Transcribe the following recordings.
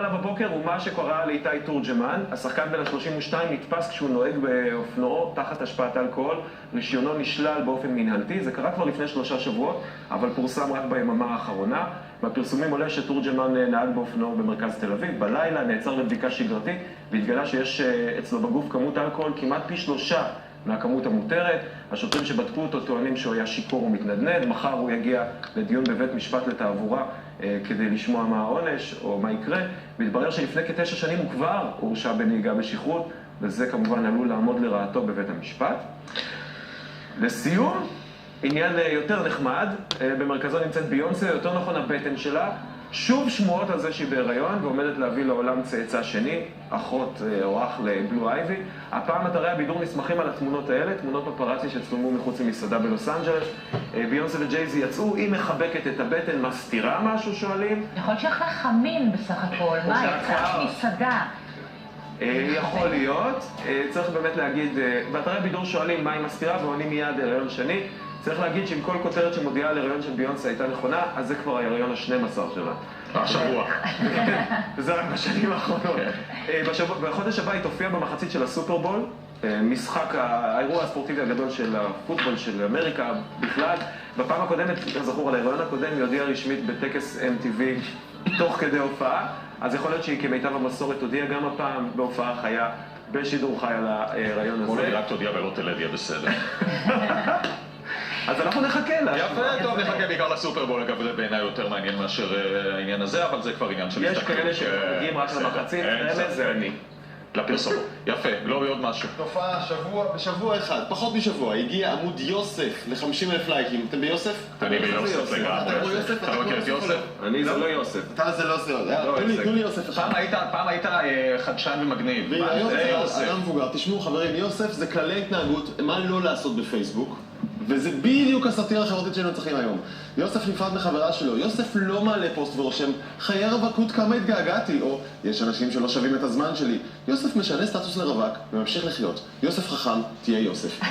בבוקר הוא מה שקרה לאיתי תורג'מן, השחקן בן ה-32 נתפס כשהוא נוהג באופנועו תחת השפעת אלכוהול, רישיונו נשלל באופן מנהלתי, זה קרה כבר לפני 3 שבועות, אבל פורסם רק ביממה האחרונה. בפרסומים עולה שתורג'מן נהג באופנועו במרכז תל אביב, בלילה נעצר לבדיקה שגרתית, והתגלה שיש אצלו בגוף כמות אלכוהול כמעט פי 3 מהכמות המותרת. השוטרים שבדקו אותו טוענים שהוא היה שיכור ומתנדנד, מחר הוא יגיע לדיון בבית משפט לתעבורה כדי לשמוע מה העונש או מה יקרה, והתברר שלפני כ9 שנים הוא כבר הורשע בנהיגה בשכרות, וזה כמובן עלול לעמוד לרעתו בבית המשפט. לסיום, עניין יותר נחמד, במרכזו נמצאת ביונסה, יותר נכון הבטן שלה, שוב שמועות על זה שהיא בהיריון ועומדת להביא לעולם צאצא שני, אחות או אח לבלו אייבי. הפעם אתרי הבידור נסמכים על התמונות האלה, תמונות פפראצי שצולמו מחוץ למסעדה בלוס אנג'לס. ביונסה וג'ייזי יצאו, היא מחבקת את הבטן, מסתירה משהו שואלים? יכול להיות שאחלה חמין בסך הכל, מה, יצאת מסעדה? יכול להיות, צריך באמת להגיד, באתרי הבידור שואלים מה היא מסתירה ועונים מיד הריון שני. צריך להגיד שאם כל כותרת שמודיעה על הריון של ביונסה הייתה נכונה, אז זה כבר ההריון ה-12 שלה. השבוע. וזה רק בשנים האחרונות. בחודש הבא היא תופיע במחצית של הסופרבול, משחק, האירוע הספורטיבי הגדול של הפוטבול של אמריקה בכלל. בפעם הקודמת, זכור על ההריון הקודם, היא הודיעה רשמית בטקס MTV תוך כדי הופעה, אז יכול להיות שהיא כמיטב המסורת תודיע גם הפעם בהופעה חיה, בשידור חי על ההריון הזה. אולי רק תודיע ולא תלד, יהיה בסדר. אז אנחנו נחכה לה. יפה, טוב, נחכה בעיקר לסופרבול, אגב, זה בעיניי יותר מעניין מאשר העניין הזה, אבל זה כבר עניין של יש כאלה שמגיעים רק למחצית, זה אני. לפרסומות. יפה, לא בעוד משהו. תופעה בשבוע אחד, פחות משבוע, הגיע עמוד יוסף ל-50,000 לייקים. אתם ביוסף? אני ביוסף לגמרי. אתה כמו יוסף? אתה מכיר את יוסף? אני זה לא יוסף. אתה זה לא זה. תנו לי יוסף אחד. פעם היית חדשן ומגניב. זה אדם מבוגר. תשמעו חברים, יוסף זה כללי התנהגות, מה לא לעשות בפייסבוק. וזה בדיוק הסאטירה החברתית שהיינו צריכים היום. יוסף נפרד מחברה שלו, יוסף לא מעלה פוסט ורושם חיי רווקות כמה התגעגעתי, או יש אנשים שלא שווים את הזמן שלי. יוסף משנה סטטוס לרווק וממשיך לחיות. יוסף חכם, תהיה יוסף.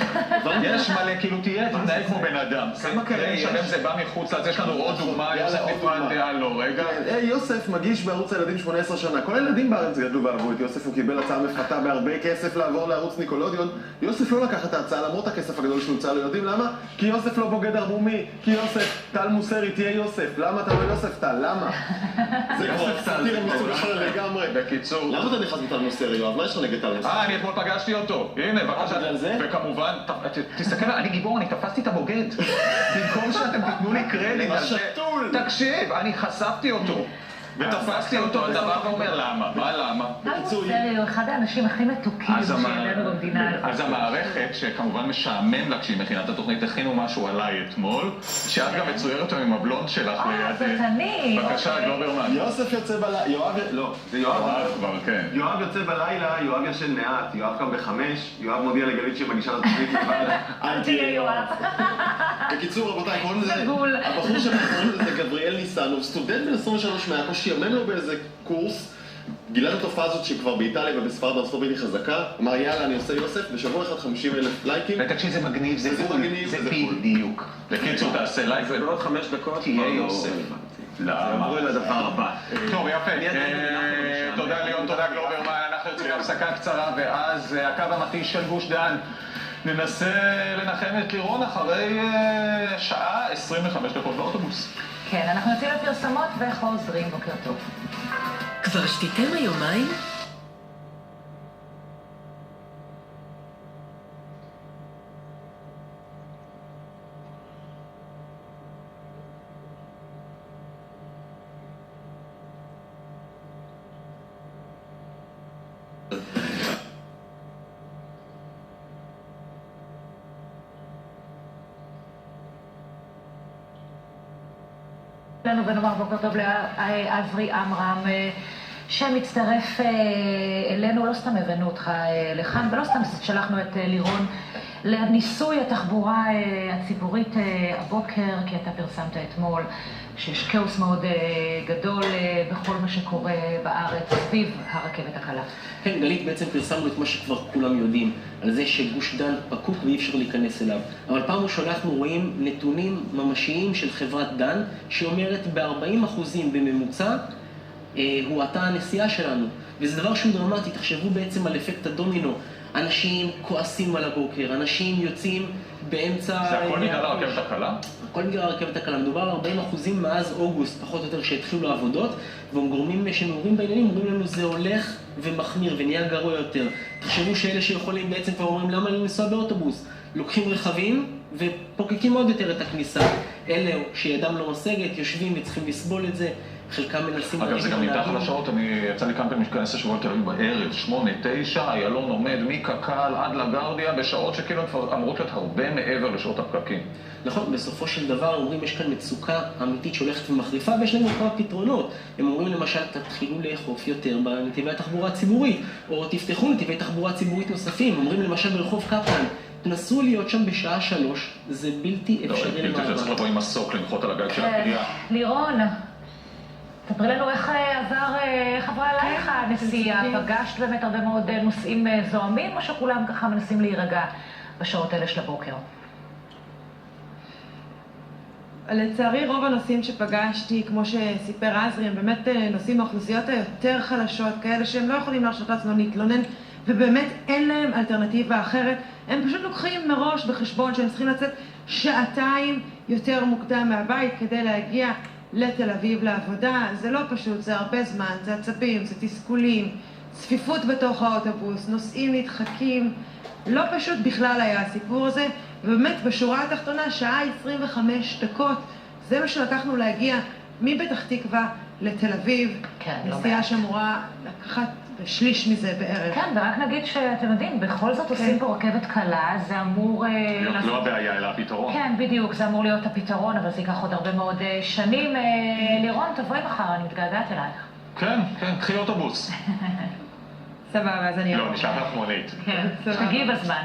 יש מלא, כאילו תהיה, תתנהג כמו בן אדם. כמה כאלה שלם זה בא מחוץ לזה, יש לנו עוד דוגמה, יוסף נפרד, לא, רגע. יוסף מגיש בערוץ הילדים 18 שנה, כל הילדים בארץ גדלו ואהבו את יוסף, הוא קיבל הצעה מפתה בהרבה כסף לעבור לערוץ ניקולודיון. יוסף לא לקח את ההצעה למרות הכסף הגדול שהוצא לו, יודעים למה? כי יוסף לא בוגד ערמומי, כי יוסף, טל מוסרי, תהיה יוסף. למה אתה לא יוסף טל? למה? זה יוסף סאטירה מסוג אחר לגמרי. בקיצור. למה אתה נכנס בטל מוסרי, יואב? מה יש לך נגד טל מוסרי? אני אתמול פגשתי אותו. הנה, בבקשה. בגלל זה? וכמובן, תסתכל, אני גיבור, אני תפסתי את הבוגד. במקום שאתם תיתנו לי קרדיט על זה. תקשיב, אני חשפתי אותו. ותפסתי אותו על דבר ואומר למה? מה למה? טל מוסרי הוא אחד האנשים הכי מתוקים שהעלינו במדינה. אז המערכת, שכמובן משעמם לה כשהיא מכינה את התוכנית, הכינו משהו עליי אתמול, שאת גם מצוירת אותו עם הבלונד שלך זאת אני. בבקשה, גלוברמן. יוסף יוצא בלילה, יואב, לא, זה יואב. כבר, כן. יואב יוצא בלילה, יואב ישן מעט, יואב קם ב5, יואב מודיע לגלית שמגישה לתוכנית לבד. אל תהיה יואב. בקיצור, רבותיי, קוראים לזה, סגול. הבחור שקוראים לזה גבריאל ניסן, הוא סטודנט בן 23 מעכו, שיאמן לו באיזה קורס, גילה את התופעה הזאת שכבר באיטליה ובספרד בארצות הברית חזקה, אמר יאללה אני עושה יוסף, בשבוע אחד 50,000 לייקים. ותקשיב, זה מגניב, זה מגניב, זה בדיוק. בקיצור, תעשה לייק ובעוד 5 דקות תהיה יוסף. למה? עברו אל הדבר הבא. טוב, יפה. תודה ליאון, תודה גלוברמן, אנחנו יוצאים להפסקה קצרה, ואז הקו המתיש של גוש דן. ננסה לנחם את לירון אחרי שעה 25 דקות באוטובוס. כן, אנחנו יוצאים לפרסומות וחוזרים, בוקר טוב. כבר שתיתם היומיים? לנו ונאמר בוקר טוב לאברי עמרם שמצטרף אלינו, לא סתם הבאנו אותך לכאן ולא סתם שלחנו את לירון לניסוי התחבורה הציבורית הבוקר, כי אתה פרסמת אתמול שיש כאוס מאוד גדול בכל מה שקורה בארץ סביב הרכבת הקלה. כן, גלית, בעצם פרסמנו את מה שכבר כולם יודעים, על זה שגוש דן פקוק ואי אפשר להיכנס אליו. אבל פעם ראשונה אנחנו רואים נתונים ממשיים של חברת דן, שאומרת ב-40% בממוצע, הואטה הנסיעה שלנו. וזה דבר שהוא דרמטי, תחשבו בעצם על אפקט הדומינו. אנשים כועסים על הבוקר, אנשים יוצאים באמצע... זה הכל בגלל הרכבת הקלה? הכל בגלל הרכבת הקלה. מדובר על 40% מאז אוגוסט, פחות או יותר, שהתחילו העבודות, והם גורמים שמעורים בעניינים, אומרים לנו זה הולך ומחמיר ונהיה גרוע יותר. תחשבו שאלה שיכולים בעצם כבר אומרים למה לי לנסוע באוטובוס. לוקחים רכבים ופוקקים עוד יותר את הכניסה. אלה שידם לא משגת, יושבים וצריכים לסבול את זה. חלקם מנסים... אגב, זה גם נמתח על השעות, יצא לי כמה פעמים להיכנס לשבוע תל אביב בערב, 8-9, איילון עומד מקק"ל עד לגרדיה, בשעות שכאילו כבר אמורות להיות הרבה מעבר לשעות הפקקים. נכון, בסופו של דבר אומרים יש כאן מצוקה אמיתית שהולכת ומחריפה, ויש לנו כמה פתרונות. הם אומרים למשל, תתחילו לאכוף יותר בנתיבי התחבורה הציבורית, או תפתחו נתיבי תחבורה ציבורית נוספים. אומרים למשל ברחוב קפלן, תנסו להיות שם בשעה 3, זה בלתי אפשרי למעבר. בלתי צריך לבוא עם מסוק לנחות על הגג של הקריה. לירון, תספרי לנו איך עברה עלייך הנסיעה, פגשת באמת הרבה מאוד נוסעים זוהמים, או שכולם ככה מנסים להירגע בשעות האלה של הבוקר? לצערי רוב הנוסעים שפגשתי, כמו שסיפר עזרי, הם באמת נוסעים מהאוכלוסיות היותר חלשות, כאלה שהם לא יכולים להרשות לעצמם להתלונן, ובאמת אין להם אלטרנטיבה אחרת. הם פשוט לוקחים מראש בחשבון שהם צריכים לצאת שעתיים יותר מוקדם מהבית כדי להגיע לתל אביב לעבודה. זה לא פשוט, זה הרבה זמן, זה עצבים, זה תסכולים, צפיפות בתוך האוטובוס, נוסעים נדחקים. לא פשוט בכלל היה הסיפור הזה, ובאמת בשורה התחתונה, שעה 25 דקות, זה מה שלקחנו להגיע מפתח תקווה לתל אביב. כן, נסיעה שאמורה לקחת בשליש מזה בערך. כן, ורק נגיד שאתם יודעים, בכל זאת עושים פה רכבת קלה, זה אמור... להיות לא הבעיה, אלא הפתרון. כן, בדיוק, זה אמור להיות הפתרון, אבל זה ייקח עוד הרבה מאוד שנים. לירון, תבואי מחר, אני מתגעגעת אלייך. כן, קחי אוטובוס. סבבה, אז אני... לא, נשאר לך מונית. כן, תגיעי בזמן.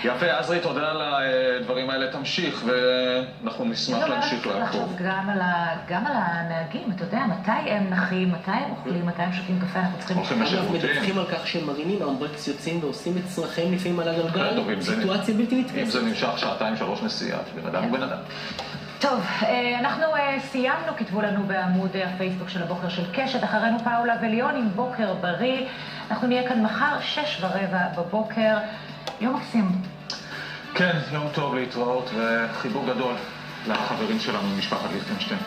יפה, עזרי, תודה על הדברים האלה, תמשיך, ואנחנו נשמח להמשיך לעקוב. עכשיו גם על הנהגים, אתה יודע, מתי הם נחים, מתי הם אוכלים, מתי הם שותים קפה, אנחנו צריכים... הולכים אגב, לשירותים. מדווחים על כך שהם מרימים, האמברקס יוצאים ועושים את צרכיהם לפעמים על הגלגל, טוב, סיטואציה בלתי אם נתפסת. זה נמשך 2-3 נסיעה, בן אדם הוא בן אדם. טוב, אנחנו סיימנו, כתבו לנו בעמוד הפייסבוק של הבוקר של קשת, אחרינו פאולה וליון עם בוקר בריא. אנחנו נהיה כאן מחר 6:15 בבוקר. יום מקסים. כן, יום טוב להתראות וחיבוק גדול לחברים שלנו ממשפחת ליכטנשטיין.